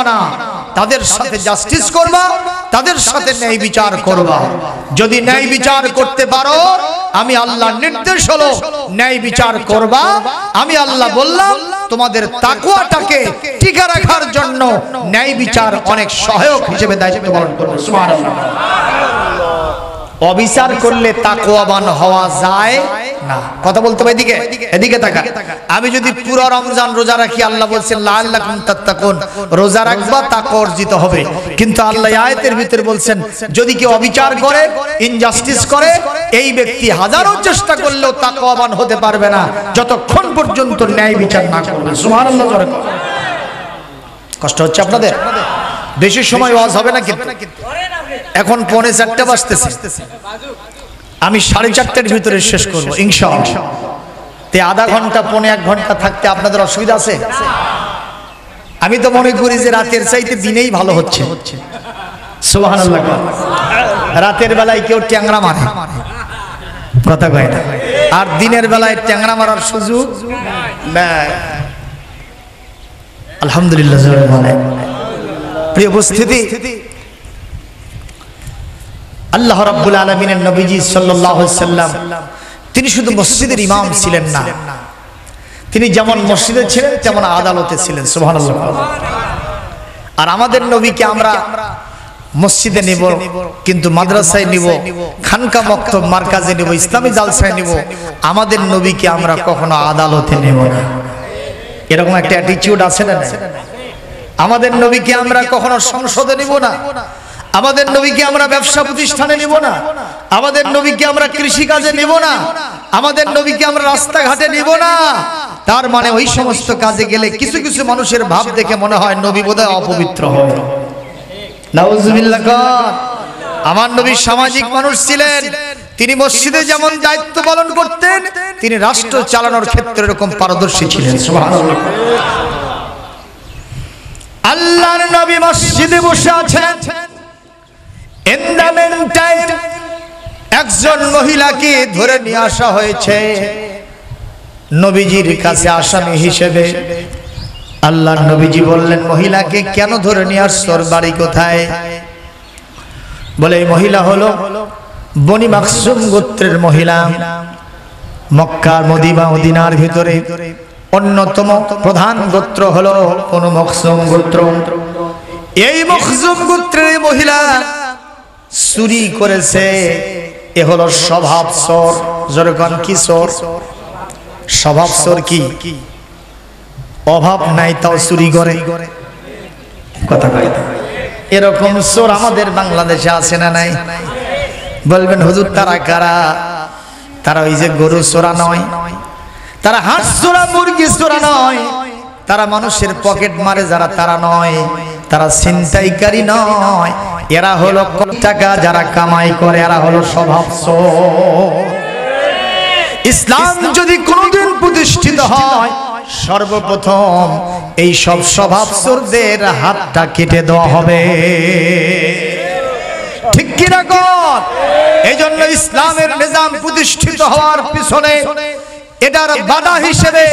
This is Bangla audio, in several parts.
না, তাদের সাথে জাস্টিস করবা, তাদের সাথে ন্যায় বিচার করবা। যদি ন্যায় বিচার করতে পারো, আমি আল্লাহর নির্দেশ হলো ন্যায় বিচার করবা। আমি আল্লাহ বললাম তোমাদের তাকওয়াটাকে টিকে রাখার জন্য ন্যায় বিচার অনেক সহায়ক হিসেবে দায়িত্ব পালন করবে। সুবহানাল্লাহ। অবিচার করলে তাকওয়াবান হওয়া যায় না। কথা বলতে হবে, এদিকে এদিকে তাকা। আমি যদি পুরো রমজান রোজা রাখি, আল্লাহ বলছেন লাআল্লাকুম তাত্তাকুন, রোজা রাখবা তাকওয়া অর্জিত হবে। কিন্তু আল্লাহ আয়াতের ভিতরে বলছেন যদি কেউ অবিচার করে, ইনজাস্টিস করে, এই ব্যক্তি হাজারো চেষ্টা করলেও তাকওয়াবান হতে পারবে না যতক্ষণ পর্যন্ত ন্যায় বিচার না করবে। সুবহানাল্লাহ। কষ্ট হচ্ছে আপনাদের? বেশি সময় ওয়াজ হবে না কিন্তু। এখন 3:45 বাজতেছে, আমি 4:30টার ভিতরে শেষ করব ইনশাআল্লাহ। তে আধা ঘন্টা 1.5 ঘন্টা থাকতে আপনাদের অসুবিধা আছে? আমি তো মনে করি যে রাতের চাইতে দিনেই ভালো হচ্ছে। সুবহানাল্লাহ। রাতের বেলায় কেউ ট্যাংরা মারে, কথা কয় না, আর দিনের বেলায় ট্যাংরা মারার সুযোগ নাই। আলহামদুলিল্লাহ। প্রিয় উপস্থিতি, আল্লাহ রাব্বুল আলামিনের নবীজি সাল্লাল্লাহু আলাইহি সাল্লাম তিনি শুধু মসজিদের ইমাম ছিলেন না, তিনি যেমন মসজিদে ছিলেন তেমন আদালতে ছিলেন। সুবহানাল্লাহ। আর আমাদের নবীকে আমরা মসজিদে নিব, কিন্তু মাদ্রাসায় নিব, খানকা মক্তব মার্কাজে নিব, ইসলামী জালসায় নিব, আমাদের নবীকে আমরা কখনো আদালতে নেব না। এরকম একটা অ্যাটিটিউড আছে না? আমাদের নবীকে আমরা কখনো সংসদে নিব না, আমাদের নবীকে আমরা ব্যবসা প্রতিষ্ঠানে নিব না, আমাদের নবীকে আমরা কৃষি কাজে নিব না, আমাদের নবীকে আমরা রাস্তাঘাটে নিব না। তার মানে ওই সমস্ত কাজে গেলে কিছু কিছু মানুষের ভাব দেখে মনে হয় নবী বোধহয় অপবিত্র হবে। নাউজুবিল্লাহ। আমার নবী সামাজিক মানুষ ছিলেন, তিনি মসজিদে যেমন দায়িত্ব পালন করতেন, তিনি রাষ্ট্র চালানোর ক্ষেত্রে এরকম পারদর্শী ছিলেন। সুবহানাল্লাহ। আল্লাহর নবী মসজিদে বসে আছেন, ইন দ্য মিনটাইম একজন মহিলাকে ধরে নিয়ে আসা হয়েছে নবীজির কাছে আসামি হিসেবে। আল্লাহর নবীজি বললেন, মহিলাকে কেন ধরে নিয়ে আসছো, ওর বাড়ি কোথায়? বলে এই মহিলা হলো বনি মাখজুম গোত্রের মহিলা। মক্কার মদিনার ভিতরে অন্যতম প্রধান গোত্র হলো বনু মাখজুম গোত্র। এই মাখজুম গোত্রের মহিলা চুরি করেছে। এ হলো স্বভাব চোর। যেরকম কি চোর? স্বভাব চোর। কি অভাব নাই তাও চুরি করে, কথা কয়। এরকম চোর আমাদের বাংলাদেশে আছে না নাই? বলবেন হুজুর তারা কারা? তারা ওই যে গরু চোরা নয়, তারা হাঁস চোরা, মুরগি চোরা নয়, তারা মানুষের পকেট মারে যারা, তারা নয়, তারা ছিনতাইকারী নয়, এরা হলো টাকা যারা কামাই করে, এরা হলো স্বভাব চোর। ইসলাম যদি কোনোদিন প্রতিষ্ঠিত হয়, সর্বপ্রথম এই সব স্বভাব চোরদের হাতটা কেটে দেওয়া হবে। ঠিক কি না? এই জন্য ইসলামের নিজাম প্রতিষ্ঠিত হওয়ার পিছনে এটার বাধা হিসেবে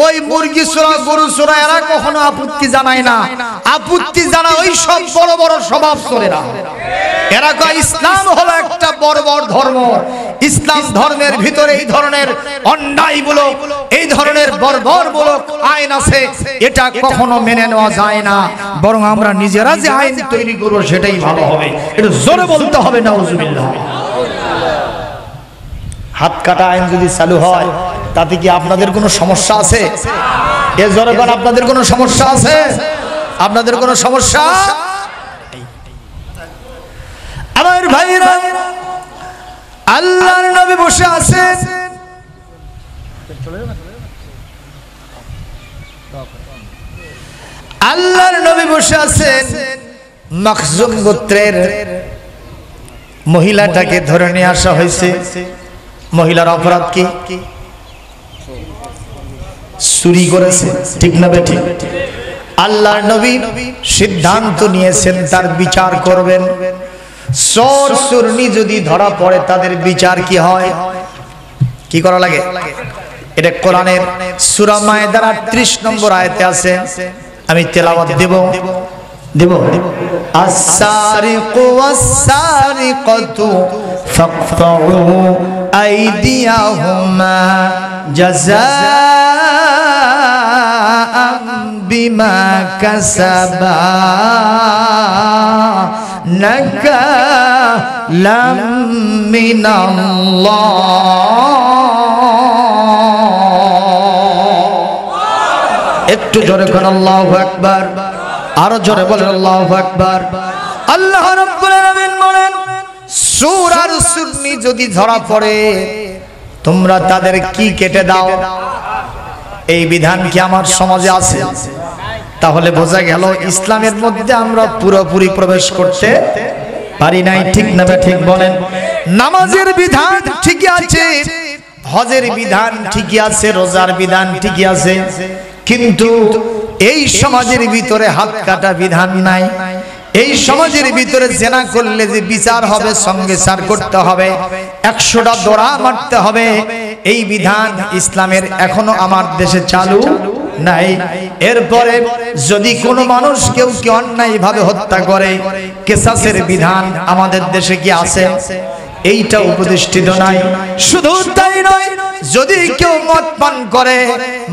ওই মুরগি চোরা, গরু চোরা এরা কখনো আপত্তি জানায় না। আপত্তি জানায় ওই সব বড় বড় স্বভাব চোরেরা। এরা কয় ইসলাম হলো একটা বর্বর ধর্ম, ইসলাম ধর্মের ভিতরে এই ধরনের অন্যায়মূলক, এই ধরনের বর্বরমূলক আইন আছে, এটা কখনো মেনে নেওয়া যায় না। বরং আমরা নিজেরা যে আইন তৈরি করব সেটাই ভালো হবে। এটা জোরে বলতে হবে নাউজুবিল্লাহ। হাত কাটা আইন যদি চালু হয় তাতে কি আপনাদের কোনো সমস্যা আছে? এ জোরে বলেন, আপনাদের কোনো সমস্যা আছে? আপনাদের কোনো সমস্যা? আমার ভাইরা, আল্লাহর নবী বসে আছেন, আল্লাহর নবী বসে আছেন। মাখজুম গোত্রের মহিলাটাকে ধরে নিয়ে আসা হয়েছে। মহিলার অপরাধ কি? চুরি করেছে, ঠিক না বেঠিক? আল্লাহর নবী সিদ্ধান্ত নিয়েছেন তার বিচার করবেন। চোর চুরনি যদি ধরা পড়ে তাদের বিচার কি হয়, কি করা লাগে? এটা কোরআনের সূরা মায়েদার ৩৮ নম্বর আয়াতে আছে। আমি তেলাওয়াত দেব, দেব আস-সারিকু ওয়াস-সারিকাতু ফাকতাউ আইদিয়াহুমা জাযাআন বিমা কাসাবা নাকালাম মিনাল্লাহ। একটু জোরে বলেন আল্লাহু আকবার, আরো জোরে বলেন আল্লাহু আকবার। আল্লাহ রাব্বুল আলামিন বলেন সূরা আর-সুন্নি যদি ধরা পড়ে তোমরা তাদের কি কেটে দাও। এই বিধান কি আমার সমাজে আছে? তাহলে বোঝা গেল ইসলামের মধ্যে আমরা পুরোপুরি প্রবেশ করতে পারি নাই। ঠিক না ঠিক বলেন? নামাজের বিধান ঠিকই আছে, হজের বিধান ঠিকই আছে, রোজার বিধান ঠিকই আছে, কিন্তু এই সমাজের ভিতরে হাত কাটা বিধান নাই। এই সমাজের ভিতরে জেনা করলে যে বিচার হবে, সঙ্গে সার করতে হবে, 100টা দড়া মারতে হবে, এই বিধান ইসলামের এখনো আমার দেশে চালু নাই। এরপরে যদি কোনো মানুষ কেউ অন্যায় ভাবে হত্যা করে, কিসাসের বিধান আমাদের দেশে কি আছে? এইটা উপদেষ্টিত নাই। শুধু তাই নয়, যদি কেউ মদ পান করে,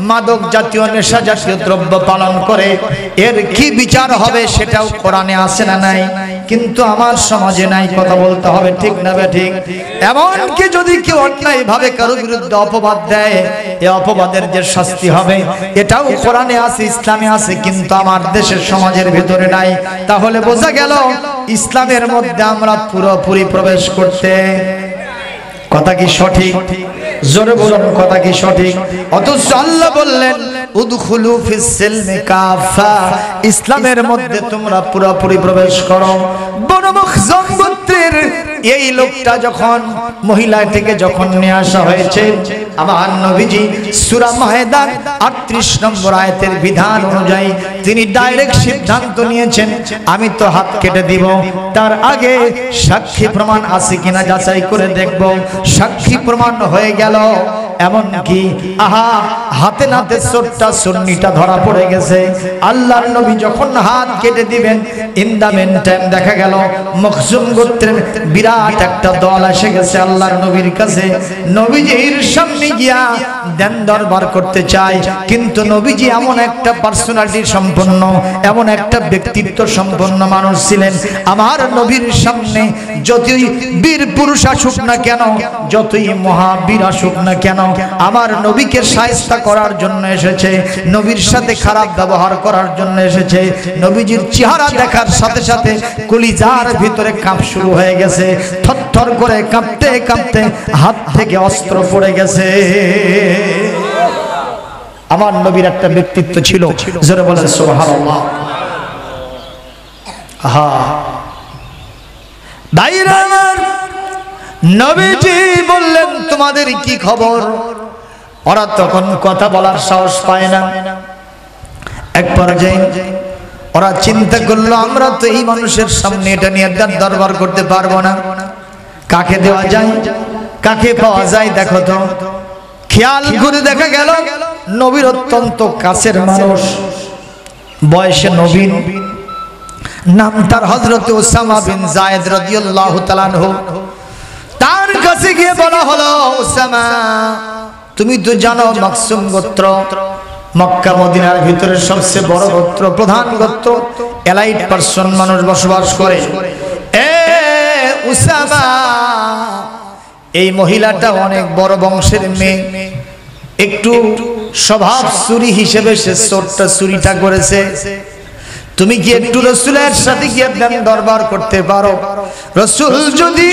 মাদক জাতীয় নেশা জাতীয় দ্রব্য পালন করে, এর কি বিচার হবে সেটাও কোরআনে আছে না নাই? কিন্তু আমার সমাজে নাই। কথা বলতে হবে, ঠিক না ঠিক? এমনকি যদি কেউ অন্যায় ভাবে কারো বিরুদ্ধে অপবাদ দেয়, এই অপবাদের যে শাস্তি হবে এটাও কোরআনে আছে, ইসলামে আছে, কিন্তু আমার দেশের সমাজের ভিতরে নাই। তাহলে বোঝা গেল ইসলামের মধ্যে আমরা পুরোপুরি প্রবেশ করতে, কথা কি সঠিক? জোরে বলুন, কথা কি সঠিক? অথচ আল্লাহ বললেন উদখুলু ফিস সিলমি কাফা, ইসলামের মধ্যে তোমরা পুরোপুরি প্রবেশ করো। বনু মখজুম গোত্রের এই লোকটা যখন মহিলাটিকে যখন নিয়ে আসা হয়েছে, আমার নবীজি সূরা মায়েদার 38 নম্বর আয়াতের বিধান অনুযায়ী তিনি ডাইরেক্ট সিদ্ধান্ত নিয়েছেন, আমি তো হাত কেটে দিব, তার আগে সাক্ষী প্রমাণ আছে কিনা যাচাই করে দেখব। সাক্ষী প্রমাণ হয়ে গেল, এমনকি হাতে নাতে ছোট্ট সুন্নিটা ধরা পড়ে গেছে। আল্লাহর নবী যখন হাত কেটে দিবেন, ইন দা মেন টাইম দেখা গেল মখজুম গোত্রের বিরাট একটা দল এসে গেছে আল্লাহর নবীর কাছে। নবীজির সামনে গিয়া দেন দরবার করতে চায়, কিন্তু নবীজি এমন একটা পার্সোনালিটি সম্পন্ন, এমন একটা ব্যক্তিত্ব সম্পন্ন মানুষ ছিলেন, আমার নবীর সামনে যতই বীর পুরুষ আসুক না কেন, যতই মহাবীর আসুক না কেন, আমার নবীকে শায়েস্তা করার জন্য এসেছে, নবীর সাথে খারাপ ব্যবহার করার জন্য এসেছে। নবীজির চেহারা দেখার সাথে সাথে কলিজার ভিতরে কাঁপ শুরু হয়ে গেছে, থরথর করে কাঁপতে কাঁপতে হাত থেকে অস্ত্র পড়ে গেছে। আমার নবীর একটা ব্যক্তিত্ব ছিল, জোরে বলেন সুবহানাল্লাহ। ভাইরা আমার, নবীজি বললেন তোমাদের কি খবর? ওরা তখন কথা বলার সাহস পায় না। এক পর্যায়ে ওরা চিন্তা করলো, আমরা তো এই মানুষের সামনে এটা নিয়ে দরবার করতে পারবো না, কাকে দেওয়া যায়, কাকে পাওয়া যায় দেখো তো। খেয়াল করে দেখা গেল নবীর অত্যন্ত কাছের মানুষ, বয়সে নবীন, নাম তার হযরত উসামা বিন যায়েদ রাদিয়াল্লাহু তাআলা আনহু। তার কাছে গিয়ে বলা হলো, উসামা তুমি তো জানো মাকসুম গোত্র মক্কা মদিনার ভিতরে সবচেয়ে বড় গোত্র, প্রধান গোত্র, এলাইট পারসন মানুষ বসবাস করে। এ উসামা, এই মহিলাটা অনেক বড় বংশের মেয়ে, একটু স্বভাব চুরি হিসেবে সে ছোট্ট চুরিটা করেছে। তুমি কি একটু রাসূলের সাথে গিয়ে দেন দরবার করতে পারো? রাসূল যদি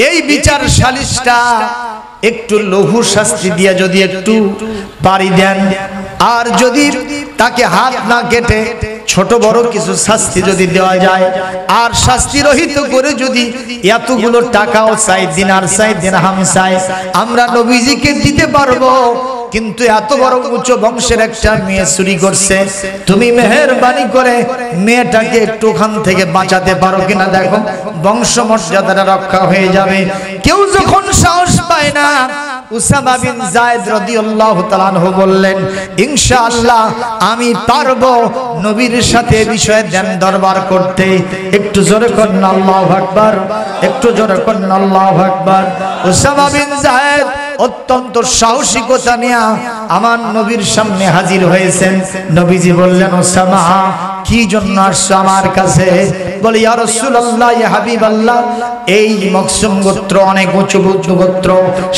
এই বিচার সালিশটা একটু লঘু শাস্তি দিয়ে যদি একটু পারি দেন, আর যদি তাকে হাত না কেটে ছোট বড় কিছু শাস্তি যদি দেওয়া যায়, আর শাস্তি রহিত করে যদি এতগুলো টাকাও চাই, দিনার চাই, দিরহাম চাই, আমরা নবীজিকে দিতে পারবো। কিন্তু এত বড় উচ্চ বংশের একটা মেয়ে চুরি করছে, তুমি মেহেরবানি করে মেয়েটাকে একটু ওখান থেকে বাঁচাতে পারো কিনা দেখো, বংশ মর্যাদাটা রক্ষা হয়ে যাবে। কেউ যখন সাহস পায় না, উসামা বিন যায়েদ রাদিয়াল্লাহু তাআলা আনহু বললেন, ইনশাআল্লাহ আমি পারবো নবীর সাথে বিষয়ে ধ্যান দরবার করতে। একটু জোরে করুন আল্লাহু আকবার, একটু জোরে করুন আল্লাহু আকবার। উসামা বিন যায়েদ অত্যন্ত সাহসিকতা নিয়ে আমার নবীর সামনে হাজির হয়েছেন। নবীজি বললেন, উসামা কি জন্য আসছো আমার কাছে? বলে, ইয়া রাসূলুল্লাহ, ইয়া হাবিবাল্লাহ, এই মখসুম গোত্র অনেক উঁচু গোত্র,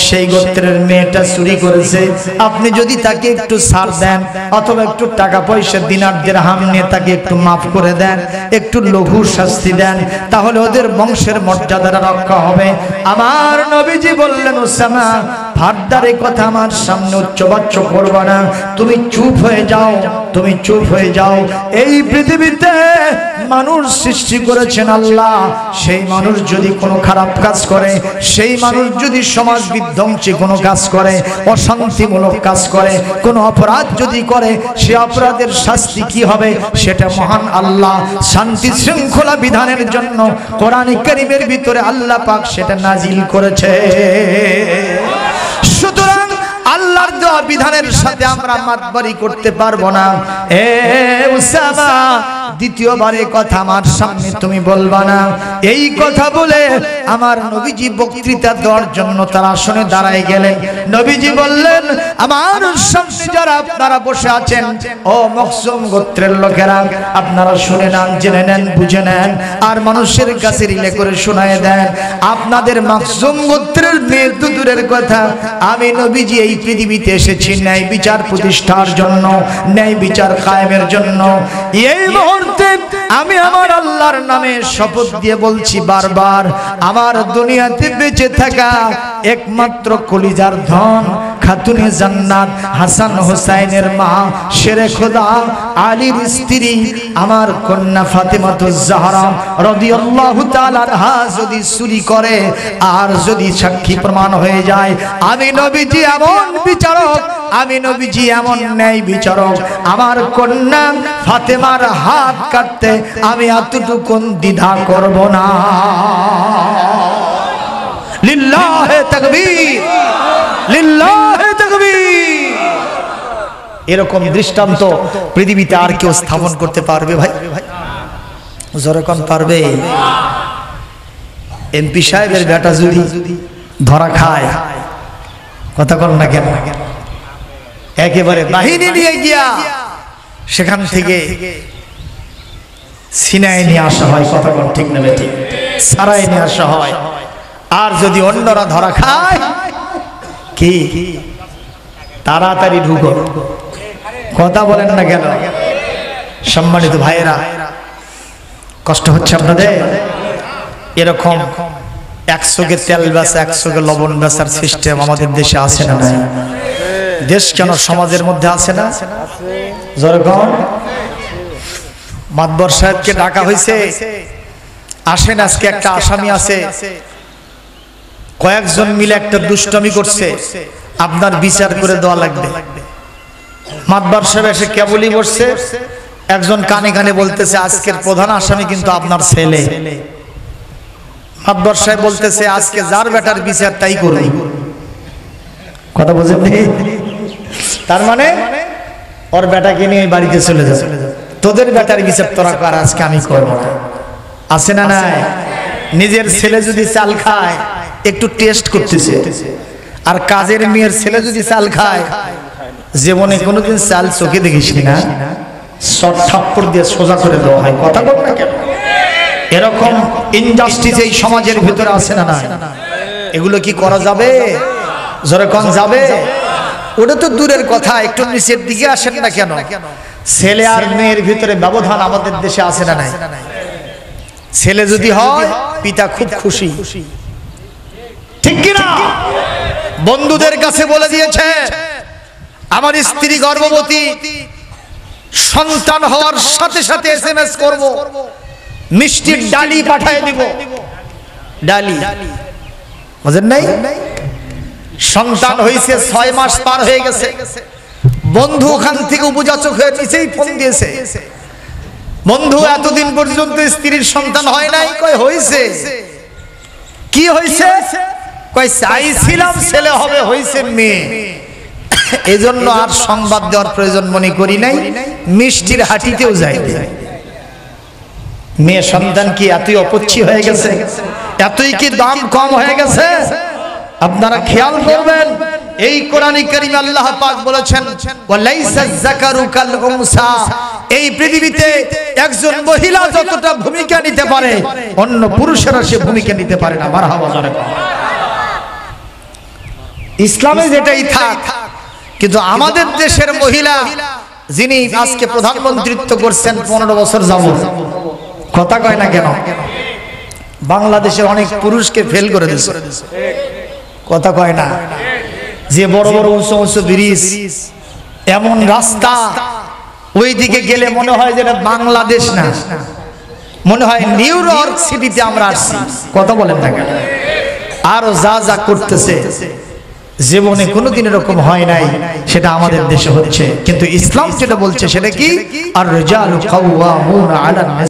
সেই গোত্রের মেয়েটা চুরি করেছে। আপনি যদি তাকে একটু ছাড় দেন অথবা একটু টাকা পয়সা দিনার দিরহাম নিয়ে তাকে একটু মাফ করে দেন, একটু লঘু শাস্তি দেন, তাহলে ওদের বংশের মর্যাদাটা রক্ষা হবে। আমার নবীজি বললেন, উসামা ফারদার এই কথা আমার সামনে উচ্চবাচ্য করবে না, তুমি চুপ হয়ে যাও, তুমি চুপ হয়ে যাও। এই পৃথিবীতে মানুষ সৃষ্টি করেছেন আল্লাহ, সেই মানুষ যদি কোনো খারাপ কাজ করে, সেই মানুষ যদি সমাজ বিধ্বংসী কোনো কাজ করে, অশান্তিমূলক কাজ করে, কোনো অপরাধ যদি করে, সে অপরাধের শাস্তি কি হবে সেটা মহান আল্লাহ শান্তি শৃঙ্খলা বিধানের জন্য কোরআন কারীমের ভিতরে আল্লাহ পাক সেটা নাজিল করেছে। সুতরাং আল্লাহর দেওয়া বিধানের সাথে আমরা মাতবারি করতে পারবো না। এ উসামা, দ্বিতীয়বারে কথা আমার সামনে তুমি বলবা না। এই কথা বলে আমার নবীজি বক্তৃতা দেওয়ার জন্য তার আসনে দাঁড়ায় গেলেন। নবীজি বললেন, আমার সামনে যারা আপনারা বসে আছেন, ও মখসুম গোত্রের লোকেরা, আপনারা শুনে নেন, জেনে নেন, বুঝে নেন, আর মানুষের কাছে রিলে করে শোনায় দেন। আপনাদের মখসুম গোত্রের মেয়ে তো দূরের কথা, আমি নবীজি এই পৃথিবীতে এসেছি ন্যায় বিচার প্রতিষ্ঠার জন্য, ন্যায় বিচার কায়েমের জন্য। এই মুহূর্তে আমি আমার আল্লাহর নামে শপথ দিয়ে বলছি বারবার, আমার দুনিয়াতে বেঁচে থাকা একমাত্র কলিজার ধন খাতুনে জান্নাত হাসান হোসাইনের মা শেরে খোদা আলীর স্ত্রী আমার কন্যা ফাতেমাতুজ জাহরা রাদিয়াল্লাহু তাআলা আনহা যদি চুরি করে আর যদি সাক্ষী প্রমাণ হয়ে যায়, আমি নবীজি এমন বিচারক, আমি নবীজি এমন ন্যায় বিচারক, আমার কন্যা ফাতেমার হাত কাটতে আমি এতটুকুন দ্বিধা করব না। লিল্লাহে তাকবীর, লিল্লাহে তাকবীর। এরকম দৃষ্টান্ত পৃথিবীতে আর কেউ স্থাপন করতে পারবে ভাই? যখন পারবে। এমপি সাহেবের বেটা যদি ধরা খায়, কথা কর না কেন, একেবারে বাহিনী নিয়ে গিয়া সেখান থেকে সিনায় নিয়ে আসা হয়, কথা কর ঠিক না ঠিক, সারাই নিয়ে আসা হয়। আর যদি অন্যরা ধরা খায়, কি তাড়াতাড়ি ঢুকো, কথা বলেন না কেন? সম্মানিত ভাইয়েরা, কষ্ট হচ্ছে আপনাদের? এরকম 100 কে তেল বেচা, 100 কে লবণ বেচার সিস্টেম আমাদের দেশে আছে না নাই? দেশ কেন, সমাজের মধ্যে আছে না? যেরকম মাতবর সাহেবকে ডাকা হয়েছে, আসেন আজকে একটা আসামি আছে, কয়েকজন মিলে একটা দুষ্টমি করছে, আপনার বিচার করে দেওয়া লাগবে। মাতবর সাহেব এসে কেবলই বসছে, একজন কানে কানে বলতেছে, আজকের প্রধান আসামি কিন্তু আপনার ছেলে। মাতবর সাহেব বলতেছে, আজকে যার বেটার বিচার তাই করুন। কথা বুঝেন? তার মানে ওর বেটাকে নিয়ে বাড়িতে চলে যাবে, তোদের বেটার বিচার তোরা কর, আজকে আমি করব। আছে না নাই? নিজের ছেলে যদি চাল খায় একটু টেস্ট করতেছে, আর কাজের মেয়ের ছেলে যদি চাল খায়, জীবনে কোনোদিন চাল চোখে দেখিস না, শর্ট থাপ্পড় দিয়ে সোজা করে দেওয়া হয়। কথা বল না কেন? এরকম ইনজাস্টিস এই সমাজের ভিতরে আছে না না? এগুলো কি করা যাবে? যখন যাবে, ওটা তো দূরের কথা, একটু নিচের দিকে আসেন না কেন? ছেলে আর মেয়ের ভিতরে ব্যবধান আমাদের দেশে আছে না নাই? ছেলে যদি হয়, পিতা খুব খুশি, ঠিক কিনা? বন্ধুদের কাছে বলে দিয়েছে, আমার স্ত্রী গর্ভবতী, সন্তান হওয়ার সাথে সাথে SMS করব, মিষ্টির ডালি পাঠিয়ে দিব। ডালি বুঝেন নাই? সন্তান হয়েছে, 6 মাস পার হয়ে গেছে, বন্ধু ওখান থেকে উপযাচক হয়ে নিচেই ফোন দিয়েছে, বন্ধু এতদিন পর্যন্ত স্ত্রীর সন্তান হয় নাই? কয় হয়েছে। কি হয়েছে? কই চাইছিলাম ছেলে হবে, হইছে মেয়ে। এজন্য আর সংবাদ দেওয়ার প্রয়োজন মনে করি নাই, মিষ্টির হাটিতেও যাই। মেয়ে সন্তান কি এতই অপচ্ছি হয়ে গেছে, এতই কি দাম কম হয়ে গেছে? আপনারা খেয়াল করবেন, এই কোরআনে কারীমে আল্লাহ পাক বলেছেন ওয়ালাইসা যাকারু কাল উনসা, এই পৃথিবীতে একজন মহিলা যতটা ভূমিকা নিতে পারে অন্য পুরুষেরা সে ভূমিকা নিতে পারে না। মারহাবা জোরে। ইসলামে যেটাই থাক, কিন্তু আমাদের দেশের মহিলা যিনি আজকে প্রধানমন্ত্রিত্ব করছেন 15 বছর যাবত, কথা কয় না কেন? বাংলাদেশের অনেক পুরুষকে ফেল করে দিয়েছে, কথা কয় না? যে বড় বড় উঁচু উঁচু ব্রিজ, এমন রাস্তা, ওই দিকে গেলে মনে হয় যেটা বাংলাদেশ না, মনে হয় নিউ ইয়র্ক সিটিতে আমরা আসছি, কথা বলেন না কেন? আরো যা যা করতেছে জীবনে কোনোদিন এরকম হয় নাই, সেটা আমাদের দেশে হচ্ছে। কিন্তু ইসলাম যেটা বলছে সেটা কি? আর রিজালু কাওয়ামুনা আলা